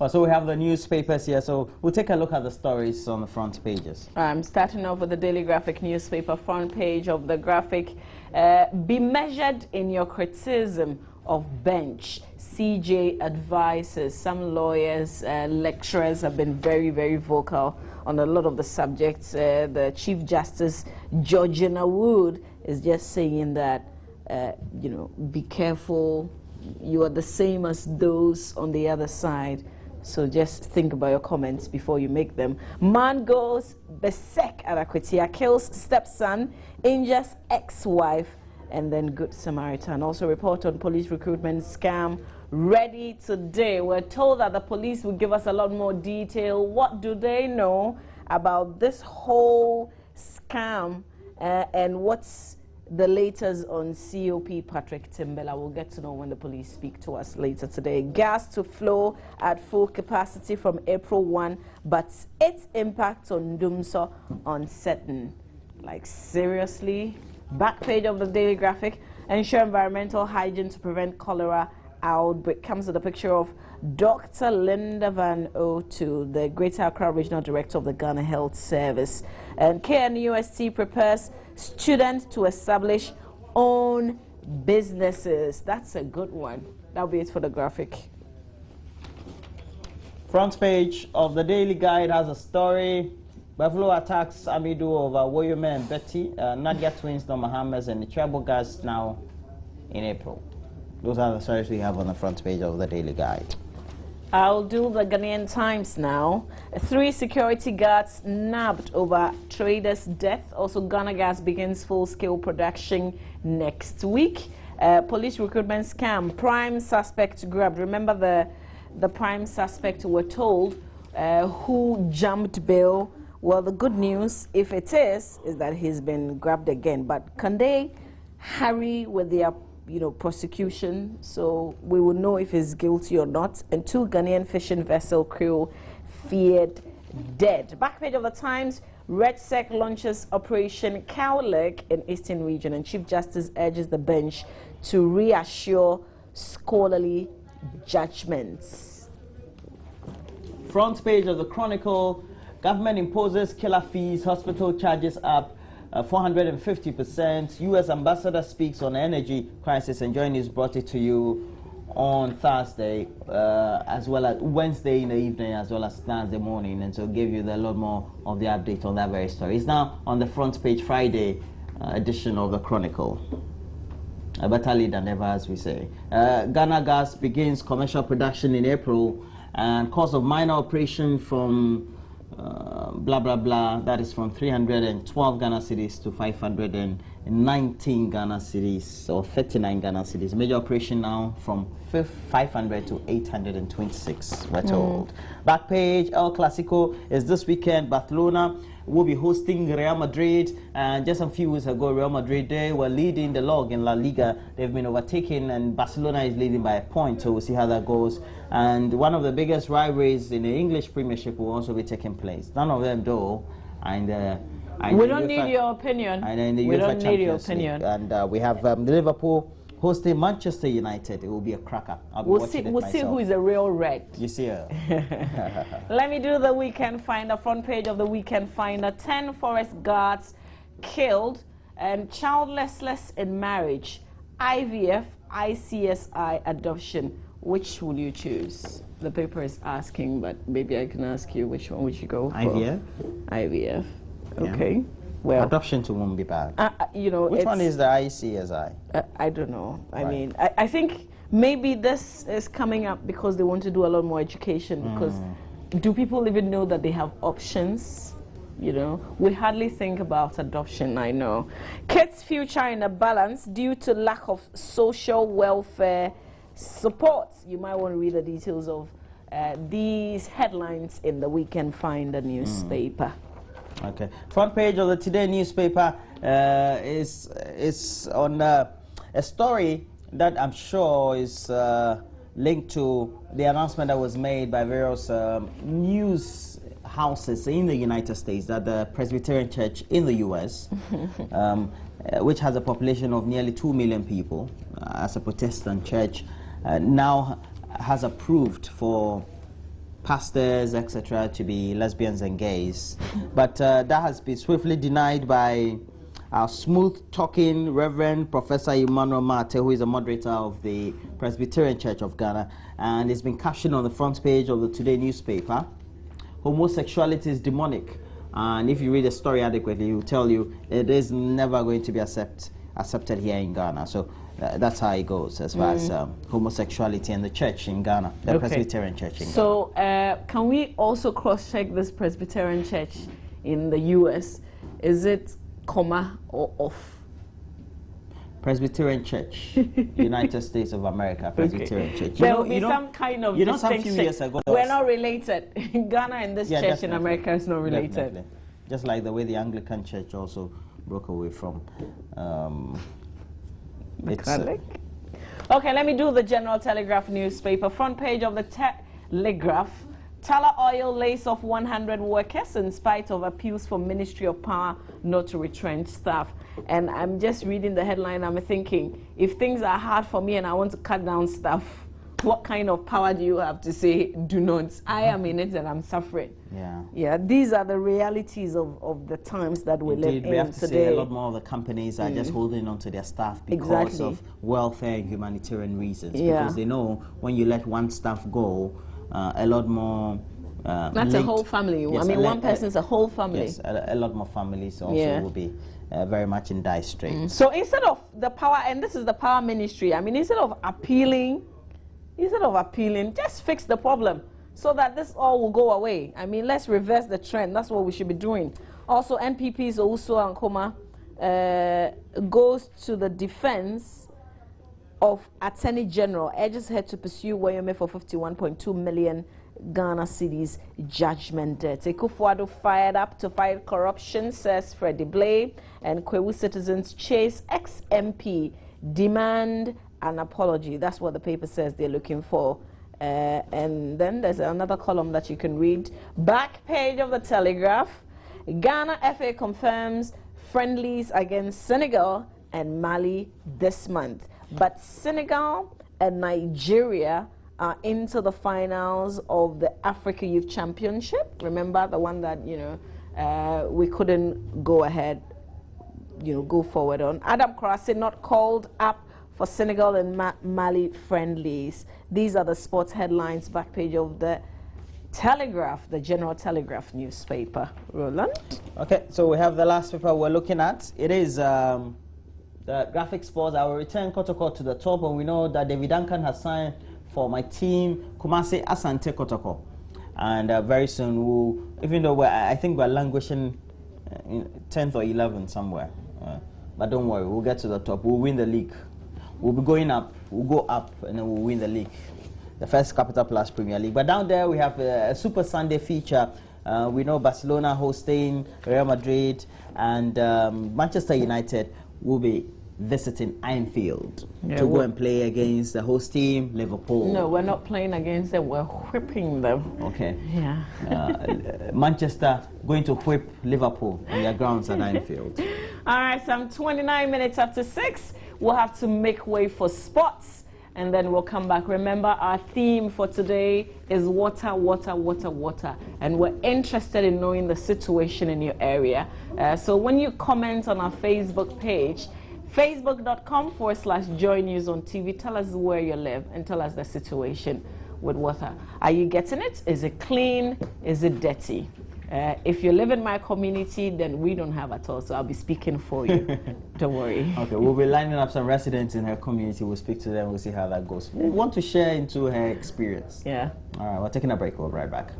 So we have the newspapers here, so we'll take a look at the stories on the front pages. I'm starting off with the Daily Graphic newspaper front page of the Graphic. Be measured in your criticism of bench. CJ advises. Some lawyers, lecturers have been very, very vocal on a lot of the subjects. The Chief Justice, Georgina Wood, is just saying that, you know, be careful. You are the same as those on the other side. So just think about your comments before you make them. Man goes berserk at Akwatia, kills stepson, injures ex-wife, and then Good Samaritan. Also report on police recruitment scam ready today. We're told that the police will give us a lot more detail. What do they know about this whole scam and what's the latest on COP Patrick Timbela? We'll get to know when the police speak to us later today. Gas to flow at full capacity from April 1, but its impact on Dumso uncertain. Like, seriously? Back page of the Daily Graphic. Ensure environmental hygiene to prevent cholera outbreak. Comes with a picture of Dr. Linda Van Otu, the Greater Accra Regional Director of the Ghana Health Service. And KNUST prepares students to establish own businesses. That's a good one. That'll be it for the Graphic. Front page of the Daily Guide has a story. Buffalo attacks Amidu over Woyome and Betty. Nadia twins, no Mohammeds, and the treble gas now in April. Those are the stories we have on the front page of the Daily Guide. I'll do the Ghanaian Times now. 3 security guards nabbed over trader's death. Also, Ghana Gas begins full-scale production next week. Police recruitment scam. Prime suspect grabbed. Remember the prime suspect, were told, who jumped bail. Well, the good news, if it is that he's been grabbed again. But can they hurry with their prosecution, so we will know if he's guilty or not? And 2 Ghanaian fishing vessel crew feared dead. Back page of the Times, RedSec launches Operation Cowlick in Eastern Region, and Chief Justice urges the bench to reassure scholarly judgments. Front page of the Chronicle, government imposes killer fees, hospital charges up 450%. U.S. ambassador speaks on energy crisis, and Joy News brought it to you on Thursday, as well as Wednesday in the evening, as well as Thursday morning, and so give you a lot more of the update on that very story. It's now on the front page, Friday edition of the Chronicle. A better lead than ever, as we say. Ghana Gas begins commercial production in April, and cost of minor operation from blah blah blah, that is from 312 Ghana cedis to 519 Ghana cedis, or 39 Ghana cedis. Major operation now from 500 to 826, we're told. Back page, El Clasico is this weekend. Barcelona will be hosting Real Madrid, and just a few weeks ago, Real Madrid, they were leading the log in La Liga. They've been overtaken, and Barcelona is leading by a point, so we'll see how that goes. And one of the biggest rivalries in the English Premiership will also be taking place. None of them, though, and we don't need your opinion. We don't need your opinion. And we have Liverpool hosting Manchester United. It will be a cracker. We'll see who is a real red. You see her. Let me do the Weekend Finder. Front page of the Weekend Finder. 10 forest guards killed, and childlessness in marriage. IVF, ICSI, adoption. Which will you choose? The paper is asking, but maybe I can ask you, which one would you go for? IVF. IVF. Okay. Yeah. Well, adoption too won't be bad. Which one is the ICSI? I don't know. I right. mean, I think maybe this is coming up because they want to do a lot more education. Because do people even know that they have options? We hardly think about adoption, I know. Kids' future in a balance due to lack of social welfare support. You might want to read the details of these headlines in the Weekend Finder newspaper. Okay. Front page of the Today newspaper is on a story that I'm sure is linked to the announcement that was made by various news houses in the United States that the Presbyterian Church in the U.S., which has a population of nearly 2 million people, as a Protestant church, now has approved for pastors, etc., to be lesbians and gays. But that has been swiftly denied by our smooth-talking Reverend Professor Emmanuel Mate, who is a moderator of the Presbyterian Church of Ghana, and it's been captioned on the front page of the Today newspaper. Homosexuality is demonic, and if you read the story adequately, it will tell you it is never going to be accepted here in Ghana. So that's how it goes as far as homosexuality and the church in Ghana, the Presbyterian Church in Ghana. So can we also cross-check this Presbyterian Church in the U.S.? Is it comma or off? Presbyterian Church, United States of America, Presbyterian Church. There will be some kind of distinction. Some few years ago, we're not related. Ghana and this church in America is not related. Definitely. Just like the way the Anglican Church also broke away from Okay, let me do the General Telegraph newspaper. Front page of the Telegraph. Tala Oil lays off 100 workers in spite of appeals from Ministry of Power not to retrench staff. And I'm just reading the headline, I'm thinking, if things are hard for me and I want to cut down staff, what kind of power do you have to say, do not? I am in it and I'm suffering. Yeah, these are the realities of the times that we live in. We have to today. say a lot more of the companies are just holding on to their staff because of welfare and humanitarian reasons. Because they know when you let one staff go, a lot more that's a whole family. Yes, I mean, one person is a whole family. Yes, a lot more families also will be very much in dire straits. So instead of the power, and this is the power ministry, I mean, instead of appealing, just fix the problem so that this all will go away. I mean, let's reverse the trend. That's what we should be doing. Also, NPP's Owusu Ankoma goes to the defense of Attorney General, urges her to pursue Wayome for 51.2 million Ghana cedis judgment debt. Ekufuado fired up to fight corruption, says Freddie Blay, and Kwewu citizens chase ex-MP, demand an apology. That's what the paper says they're looking for. And then there's another column that you can read. Back page of the Telegraph. Ghana FA confirms friendlies against Senegal and Mali this month. But Senegal and Nigeria are into the finals of the Africa Youth Championship. Remember the one that, we couldn't go ahead, go forward on. Adam Krasi not called up for Senegal and Mali friendlies. These are the sports headlines, back page of the Telegraph, the General Telegraph newspaper. Roland? Okay, so we have the last paper we're looking at. It is the Graphic Sports. I will return Kotoko to the top, and we know that David Duncan has signed for my team, Kumasi Asante Kotoko. And very soon, we'll, even though I think we're languishing in 10th or 11th somewhere. But don't worry, we'll get to the top. We'll win the league. We'll be going up. We'll go up, and then we'll win the league. The first Capital Plus Premier League. But down there, we have a Super Sunday feature. We know Barcelona hosting Real Madrid, and Manchester United will be visiting Anfield to go and play against the host team, Liverpool. No, we're not playing against them, we're whipping them. Okay. Yeah. Manchester going to whip Liverpool on their grounds at Anfield. All right, some 29 minutes after 6, we'll have to make way for sports, and then we'll come back. Remember, our theme for today is water, water, water, water, and we're interested in knowing the situation in your area. So when you comment on our Facebook page, facebook.com/Joy News on TV. Tell us where you live and tell us the situation with water. Are you getting it? Is it clean? Is it dirty? If you live in my community, then we don't have at all, so I'll be speaking for you. Don't worry. Okay, we'll be lining up some residents in her community. We'll speak to them. We'll see how that goes. We want to share into her experience. Yeah. All right, we're taking a break. We'll be right back.